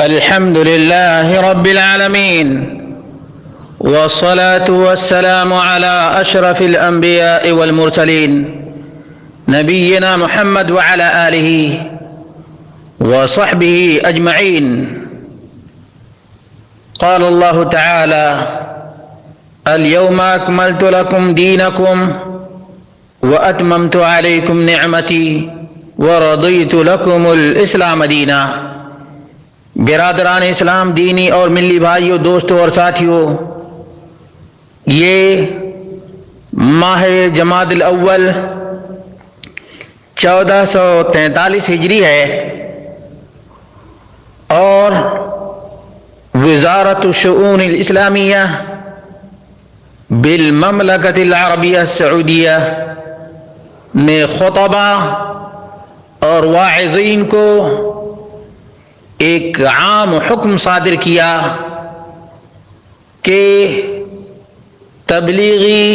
الحمد لله رب العالمين، والصلاة والسلام على أشرف الأنبياء والمرسلين نبينا محمد وعلى آله وصحبه أجمعين. قال الله تعالى: اليوم أكملت لكم دينكم وأتممت عليكم نعمتي ورضيت لكم الإسلام دينا. برادران اسلام، دینی اور ملی بھائیوں، دوستوں اور ساتھیوں، یہ ماہ جمادی الاول 1443 ہجری ہے اور وزارت الشؤون الاسلامیہ بالمملکۃ العربیہ السعودیہ نے خطبہ اور واعظین کو ایک عام حکم صادر کیا کہ تبلیغی،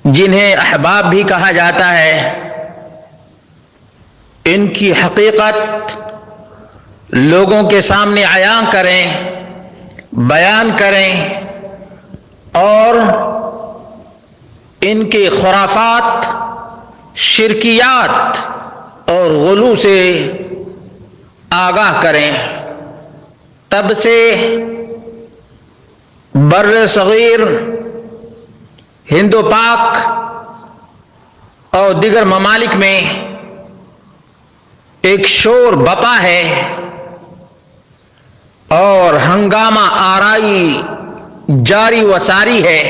جنہیں احباب بھی کہا جاتا ہے، ان کی حقیقت لوگوں کے سامنے عیاں کریں، بیان کریں اور ان کے خرافات، شرکیات اور غلو سے آگاہ کریں. تب سے بر صغیر، ہند و پاک اور دیگر ممالک میں ایک شور بپا ہے اور ہنگامہ آرائی جاری و ساری ہے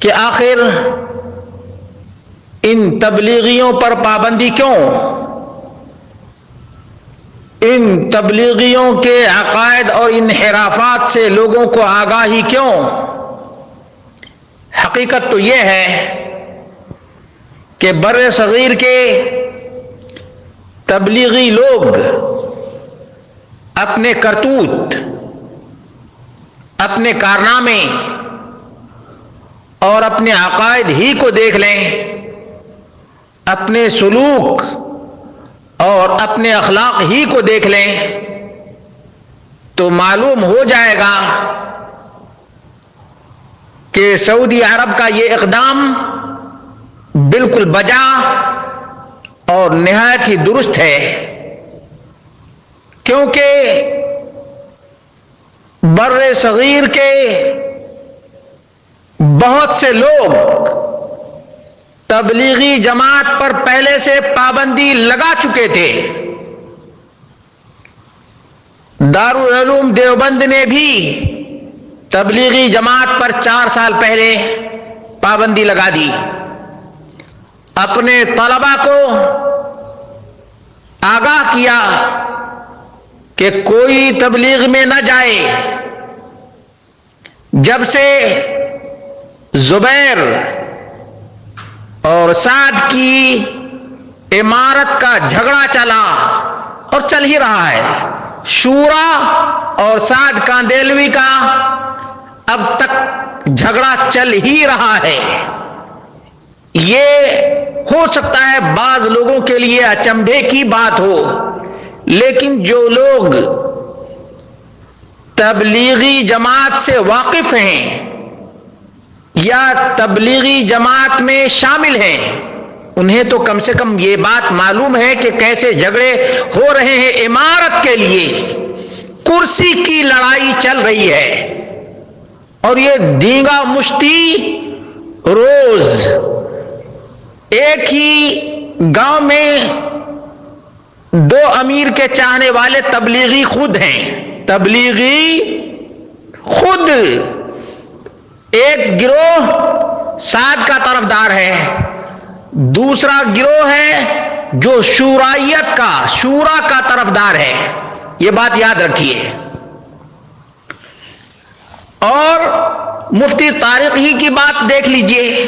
کہ آخر ان تبلیغیوں پر پابندی کیوں؟ ان تبلیغیوں کے عقائد اور انحرافات سے لوگوں کو آگاہی کیوں؟ حقیقت تو یہ ہے کہ بر صغیر کے تبلیغی لوگ اپنے کرتوت، اپنے کارنامے اور اپنے عقائد ہی کو دیکھ لیں، اپنے سلوک اور اپنے اخلاق ہی کو دیکھ لیں تو معلوم ہو جائے گا کہ سعودی عرب کا یہ اقدام بالکل بجا اور نہایت ہی درست ہے، کیونکہ بر صغیر کے بہت سے لوگ تبلیغی جماعت پر پہلے سے پابندی لگا چکے تھے. دارالعلوم دیوبند نے بھی تبلیغی جماعت پر 4 سال پہلے پابندی لگا دی. اپنے طلباء کو آگاہ کیا کہ کوئی تبلیغ میں نہ جائے. جب سے زبیر اور سعد کی امارت کا جھگڑا چلا اور چل ہی رہا ہے، شورا اور سعد کاندیلوی کا اب تک جھگڑا چل ہی رہا ہے. یہ ہو سکتا ہے بعض لوگوں کے لیے اچنبھے کی بات ہو، لیکن جو لوگ تبلیغی جماعت سے واقف ہیں یا تبلیغی جماعت میں شامل ہیں، انہیں تو کم سے کم یہ بات معلوم ہے کہ کیسے جھگڑے ہو رہے ہیں. امارت کے لیے کرسی کی لڑائی چل رہی ہے اور یہ دینگا مشتی روز ایک ہی گاؤں میں 2 امیر کے چاہنے والے تبلیغی خود ہیں. تبلیغی خود ایک گروہ سعد کا طرفدار ہے، دوسرا گروہ ہے جو شورائیت کا، شورا کا طرفدار ہے. یہ بات یاد رکھیے. اور مفتی طارق ہی کی بات دیکھ لیجئے.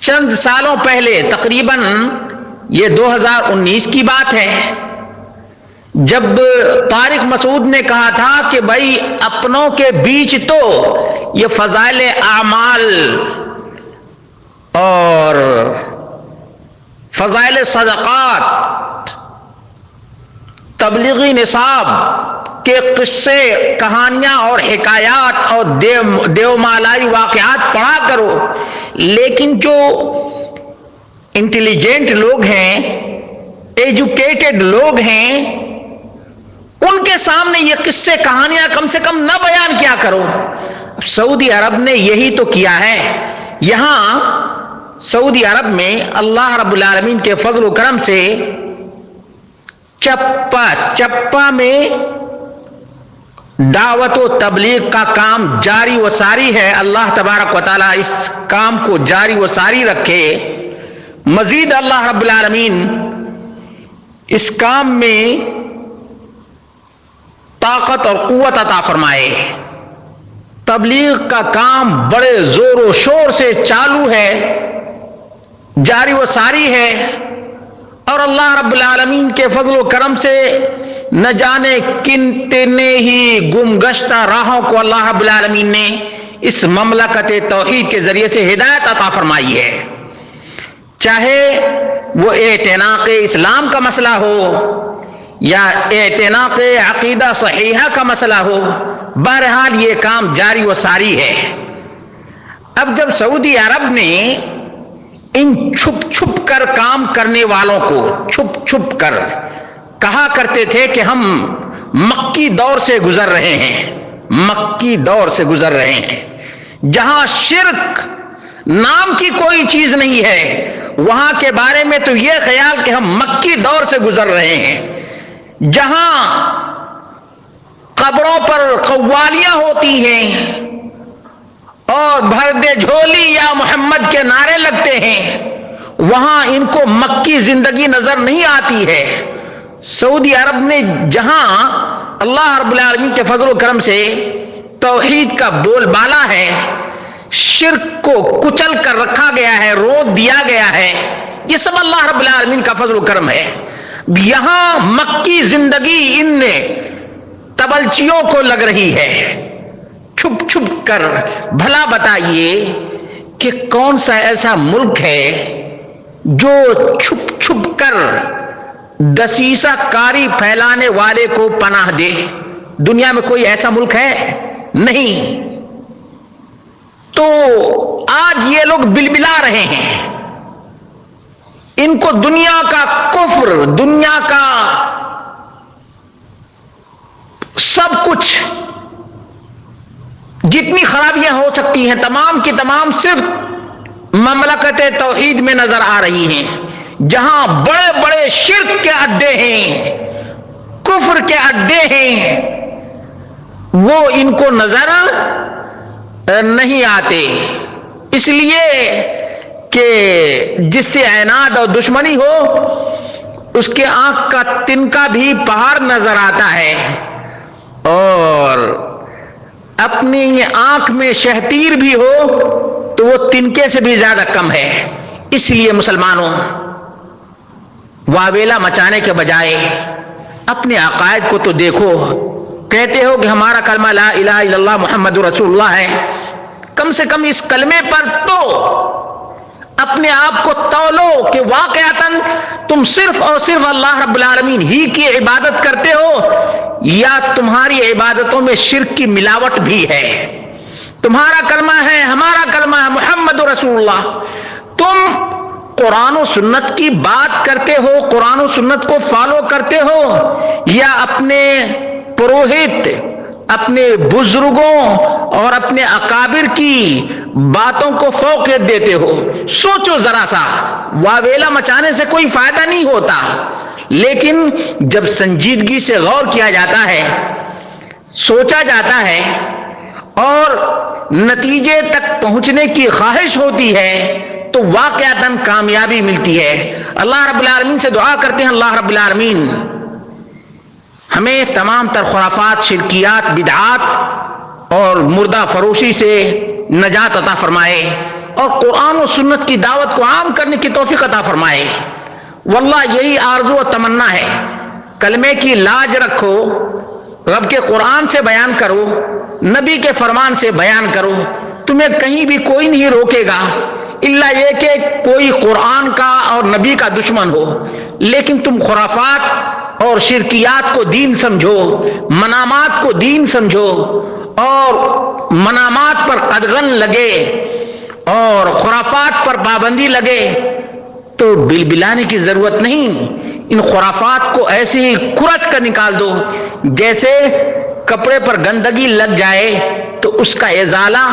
چند سالوں پہلے، تقریباً یہ 2019 کی بات ہے، جب طارق مسعود نے کہا تھا کہ بھائی اپنوں کے بیچ تو یہ فضائل اعمال اور فضائل صدقات تبلیغی نصاب کے قصے، کہانیاں اور حکایات اور دیومالائی واقعات پڑھا کرو، لیکن جو انٹیلیجنٹ لوگ ہیں، ایجوکیٹڈ لوگ ہیں، ان کے سامنے یہ قصے کہانیاں کم سے کم نہ بیان کیا کرو۔ سعودی عرب نے یہی تو کیا ہے۔ یہاں سعودی عرب میں اللہ رب العالمین کے فضل و کرم سے چپا چپا میں دعوت و تبلیغ کا کام جاری و ساری ہے۔ اللہ تبارک و تعالیٰ اس کام کو جاری و ساری رکھے۔ مزید اللہ رب العالمین اس کام میں طاقت اور قوت عطا فرمائے۔ تبلیغ کا کام بڑے زور و شور سے چالو ہے، جاری و ساری ہے، اور اللہ رب العالمین کے فضل و کرم سے نہ جانے کتنے ہی گمگشتہ راہوں کو اللہ رب العالمین نے اس مملکت توحید کے ذریعے سے ہدایت عطا فرمائی ہے۔ چاہے وہ اعتناق اسلام کا مسئلہ ہو یا اعتناق عقیدہ صحیحہ کا مسئلہ ہو، بہرحال یہ کام جاری و ساری ہے۔ اب جب سعودی عرب نے ان چھپ چھپ کر کام کرنے والوں کو چھپ چھپ کر کہا کرتے تھے کہ ہم مکی دور سے گزر رہے ہیں، مکی دور سے گزر رہے ہیں، جہاں شرک نام کی کوئی چیز نہیں ہے، وہاں کے بارے میں تو یہ خیال کہ ہم مکی دور سے گزر رہے ہیں، جہاں قبروں پر قوالیاں ہوتی ہیں اور بھر دے جھولی یا محمد کے نعرے لگتے ہیں، وہاں ان کو مکی زندگی نظر نہیں آتی ہے۔ سعودی عرب نے جہاں اللہ رب العالمین کے فضل و کرم سے توحید کا بول بالا ہے، شرک کو کچل کر رکھا گیا ہے، روک دیا گیا ہے، یہ سب اللہ رب العالمین کا فضل و کرم ہے۔ یہاں مکی زندگی ان تبلچیوں کو لگ رہی ہے چھپ چھپ کر۔ بھلا بتائیے کہ کون سا ایسا ملک ہے جو چھپ چھپ کر دسیسہ کاری پھیلانے والے کو پناہ دے؟ دنیا میں کوئی ایسا ملک ہے؟ نہیں۔ تو آج یہ لوگ بلبلا رہے ہیں، ان کو دنیا کا کفر، دنیا کا سب کچھ، جتنی خرابیاں ہو سکتی ہیں تمام کی تمام صرف مملکت توحید میں نظر آ رہی ہیں، جہاں بڑے بڑے شرک کے اڈے ہیں، کفر کے اڈے ہیں، وہ ان کو نظر نہیں آتے، اس لیے کہ جس سے عناد اور دشمنی ہو اس کے آنکھ کا تنکا بھی پہاڑ نظر آتا ہے، اور اپنی آنکھ میں شہتیر بھی ہو تو وہ تنکے سے بھی زیادہ کم ہے۔ اس لیے مسلمانوں، واویلا مچانے کے بجائے اپنے عقائد کو تو دیکھو۔ کہتے ہو کہ ہمارا کلمہ لا الہ الا اللہ محمد رسول اللہ ہے، کم سے کم اس کلمے پر تو اپنے آپ کو تولو کہ واقعتاً تم صرف اور صرف اللہ رب العالمین ہی کی عبادت کرتے ہو، یا تمہاری عبادتوں میں شرک کی ملاوٹ بھی ہے۔ تمہارا کلمہ ہے، ہمارا کلمہ ہے محمد رسول اللہ، تم قرآن و سنت کی بات کرتے ہو، قرآن و سنت کو فالو کرتے ہو، یا اپنے پروہت، اپنے بزرگوں اور اپنے اکابر کی باتوں کو فوقیت دیتے ہو؟ سوچو ذرا سا، واویلا مچانے سے کوئی فائدہ نہیں ہوتا، لیکن جب سنجیدگی سے غور کیا جاتا ہے، سوچا جاتا ہے اور نتیجے تک پہنچنے کی خواہش ہوتی ہے تو واقعتاً کامیابی ملتی ہے۔ اللہ رب العالمین سے دعا کرتے ہیں، اللہ رب العالمین ہمیں تمام تر خرافات، شرکیات، بدعات اور مردہ فروشی سے نجات عطا فرمائے، اور قرآن و سنت کی دعوت کو عام کرنے کی توفیق عطا فرمائے۔ واللہ یہی آرزو و تمنا ہے۔ کلمے کی لاج رکھو، رب کے قرآن سے بیان کرو، نبی کے فرمان سے بیان کرو، تمہیں کہیں بھی کوئی نہیں روکے گا، الا یہ کہ کوئی قرآن کا اور نبی کا دشمن ہو۔ لیکن تم خرافات اور شرکیات کو دین سمجھو، منامات کو دین سمجھو، اور منامات پر قدغن لگے اور خرافات پر پابندی لگے تو بلبلانے کی ضرورت نہیں. ان خرافات کو ایسے ہی کھرچ کر نکال دو جیسے کپڑے پر گندگی لگ جائے تو اس کا ازالہ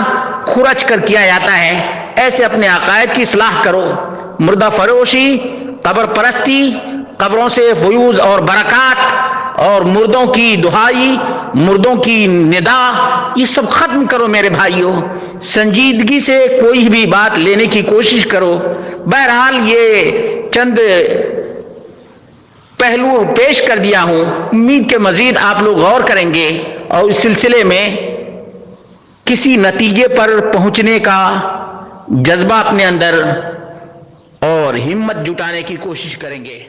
کھرچ کر کیا جاتا ہے. ایسے اپنے عقائد کی اصلاح کرو. مردہ فروشی، قبر پرستی، قبروں سے فیوز اور برکات اور مردوں کی دہائی، مردوں کی ندا، یہ سب ختم کرو میرے بھائیوں. سنجیدگی سے کوئی بھی بات لینے کی کوشش کرو. بہرحال یہ چند پہلو پیش کر دیا ہوں، امید کے مزید آپ لوگ غور کریں گے اور اس سلسلے میں کسی نتیجے پر پہنچنے کا جذبہ اپنے اندر اور ہمت جٹانے کی کوشش کریں گے.